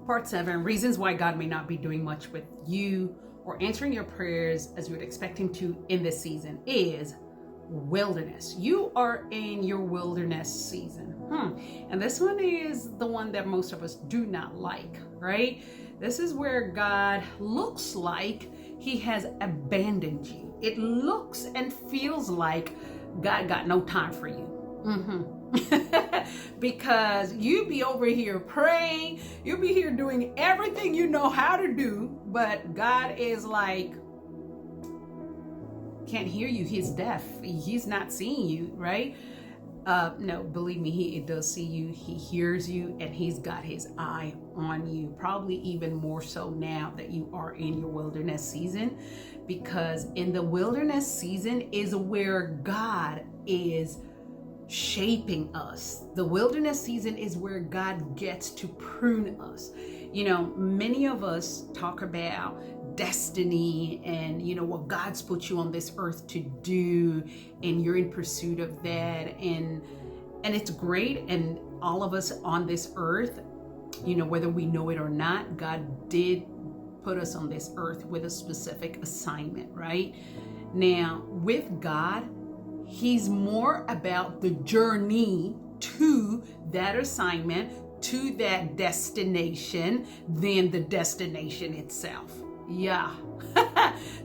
Part 7, reasons why God may not be doing much with you or answering your prayers as you would expect him to in this season is wilderness. You are in your wilderness season. And this one is the one that most of us do not like, right? This is where God looks like he has abandoned you. It looks and feels like God got no time for you. Because you be over here praying, you be here doing everything you know how to do, but God is like, can't hear you. He's deaf. He's not seeing you, right? No, believe me, he does see you. He hears you, and he's got his eye on you, probably even more so now that you are in your wilderness season, because in the wilderness season is where God is shaping us. The wilderness season is where God gets to prune us. You know, many of us talk about destiny and, you know, what God's put you on this earth to do, and you're in pursuit of that, and it's great. And all of us on this earth, you know, whether we know it or not, God did put us on this earth with a specific assignment, right? Now, with God, he's more about the journey to that assignment, to that destination, than the destination itself. Yeah.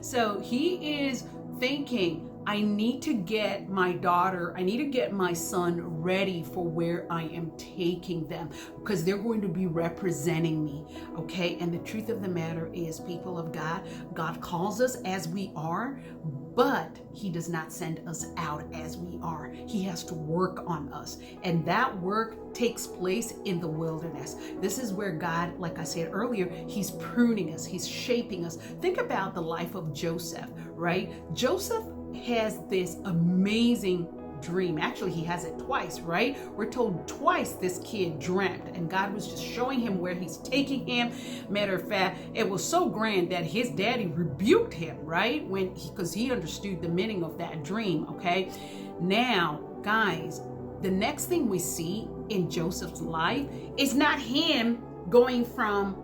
So he is thinking, I need to get my daughter, I need to get my son ready for where I am taking them, because they're going to be representing me. Okay. And the truth of the matter is, people of God, God calls us as we are, but he does not send us out as we are. He has to work on us. And that work takes place in the wilderness. This is where God, like I said earlier, he's pruning us. He's shaping us. Think about the life of Joseph, right? Joseph has this amazing dream. Actually, he has it twice, right? We're told twice this kid dreamt, and God was just showing him where he's taking him. Matter of fact, it was so grand that his daddy rebuked him, right? Because he understood the meaning of that dream, okay? Now, guys, the next thing we see in Joseph's life is not him going from,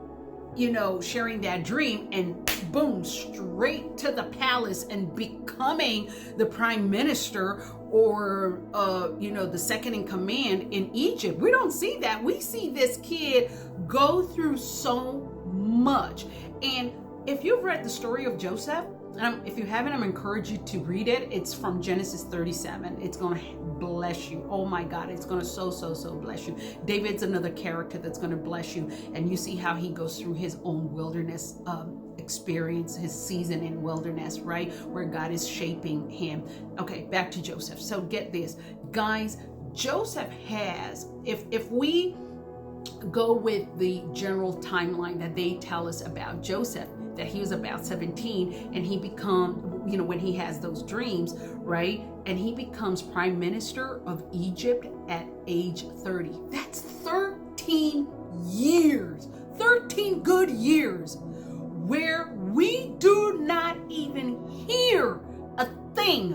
you know, sharing that dream and boom, straight to the palace and becoming the prime minister or, you know, the second in command in Egypt. We don't see that. We see this kid go through so much. And if you've read the story of Joseph, if you haven't, I'm encourage you to read it. It's from Genesis 37. It's going to bless you. Oh my God, it's going to so bless you. David's another character that's going to bless you. And you see how he goes through his own wilderness experience, his season in wilderness, right? Where God is shaping him. Okay, back to Joseph. So get this, guys, Joseph has, if we go with the general timeline that they tell us about Joseph, that he was about 17 and he become, you know, when he has those dreams, right? And he becomes prime minister of Egypt at age 30. That's 13 years, 13 good years, where we do not even hear a thing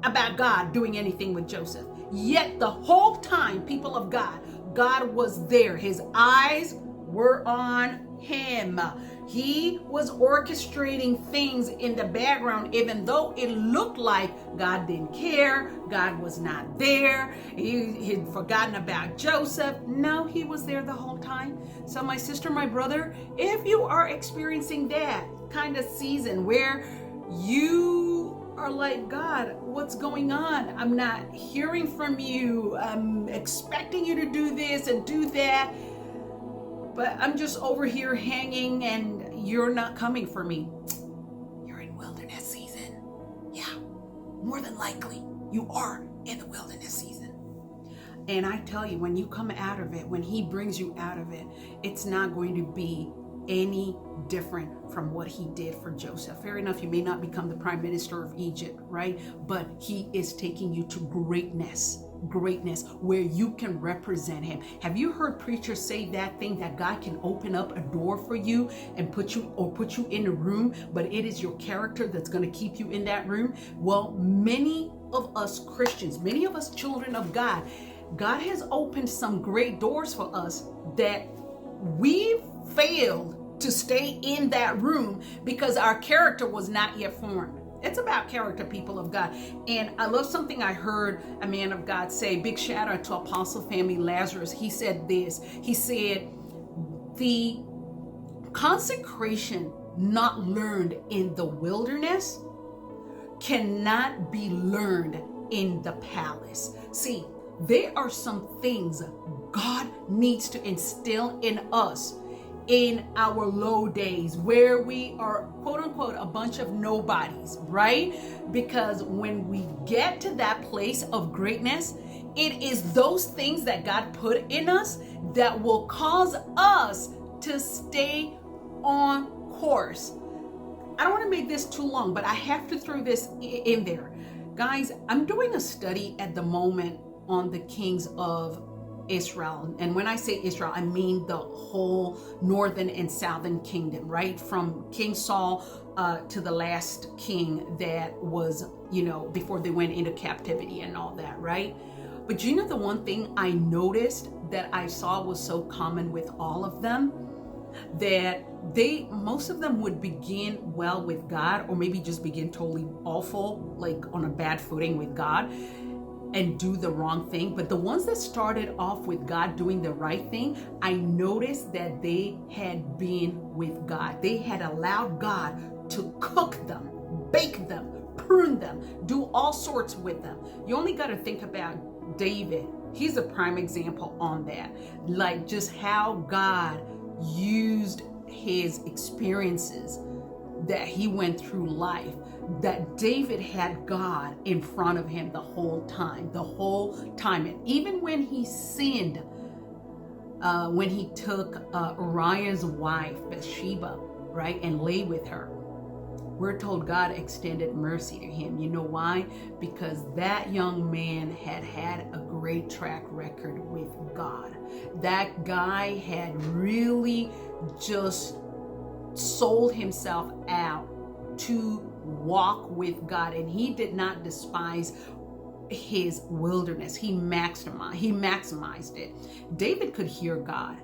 about God doing anything with Joseph. Yet the whole time, people of God, God was there. His eyes were on him. He was orchestrating things in the background, even though it looked like God didn't care, God was not there, he'd forgotten about Joseph. No, he was there the whole time. So my sister, my brother, if you are experiencing that kind of season where you are like, God, what's going on? I'm not hearing from you. I'm expecting you to do this and do that, but I'm just over here hanging and you're not coming for me. You're in wilderness season. Yeah, more than likely you are in the wilderness season. And I tell you, when you come out of it, when he brings you out of it, it's not going to be any different from what he did for Joseph. Fair enough, you may not become the prime minister of Egypt, right? But he is taking you to greatness where you can represent him. Have you heard preachers say that thing, that God can open up a door for you and put you in a room, but it is your character that's going to keep you in that room? Well, many of us Christians, many of us children of God, God has opened some great doors for us that we failed to stay in that room because our character was not yet formed. It's about character, people of God. And I love something I heard a man of God say. Big shout out to Apostle Family Lazarus. He said this. He said, the consecration not learned in the wilderness cannot be learned in the palace. See, there are some things God needs to instill in us in our low days where we are, quote unquote, a bunch of nobodies, right? Because when we get to that place of greatness, it is those things that God put in us that will cause us to stay on course. I don't want to make this too long, but I have to throw this in there. Guys, I'm doing a study at the moment on the kings of Israel. And when I say Israel, I mean the whole northern and southern kingdom, right? From King Saul to the last king that was, before they went into captivity and all that, right? But the one thing I noticed that I saw was so common with all of them, that most of them would begin well with God, or maybe just begin totally awful, like on a bad footing with God, and do the wrong thing. But the ones that started off with God doing the right thing, I noticed that they had been with God. They had allowed God to cook them, bake them, prune them, do all sorts with them. You only got to think about David. He's a prime example on that. Like just how God used his experiences that he went through life, that David had God in front of him the whole time. And even when he sinned, when he took Uriah's wife, Bathsheba, right, and lay with her, we're told God extended mercy to him. You know why? Because that young man had a great track record with God. That guy had really just sold himself out to walk with God, and he did not despise his wilderness. He maximized it. David could hear God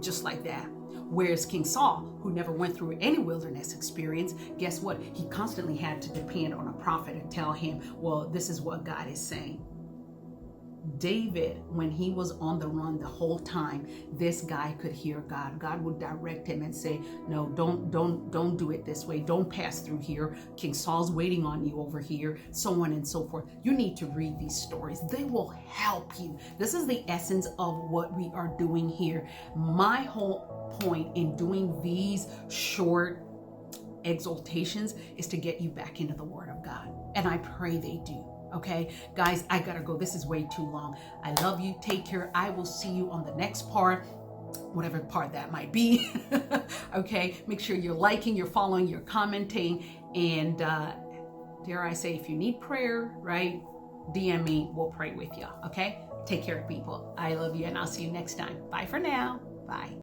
just like that. Whereas King Saul, who never went through any wilderness experience, guess what? He constantly had to depend on a prophet and tell him, well, this is what God is saying. David, when he was on the run the whole time, this guy could hear God. God would direct him and say, no, don't do it this way. Don't pass through here. King Saul's waiting on you over here, so on and so forth. You need to read these stories. They will help you. This is the essence of what we are doing here. My whole point in doing these short exaltations is to get you back into the Word of God. And I pray they do. Okay, guys, I gotta go. This is way too long. I love you. Take care. I will see you on the next part, whatever part that might be. Okay, make sure you're liking, you're following, you're commenting, and dare I say, if you need prayer, right, DM me. We'll pray with you. Okay, take care, people. I love you, and I'll see you next time. Bye for now. Bye.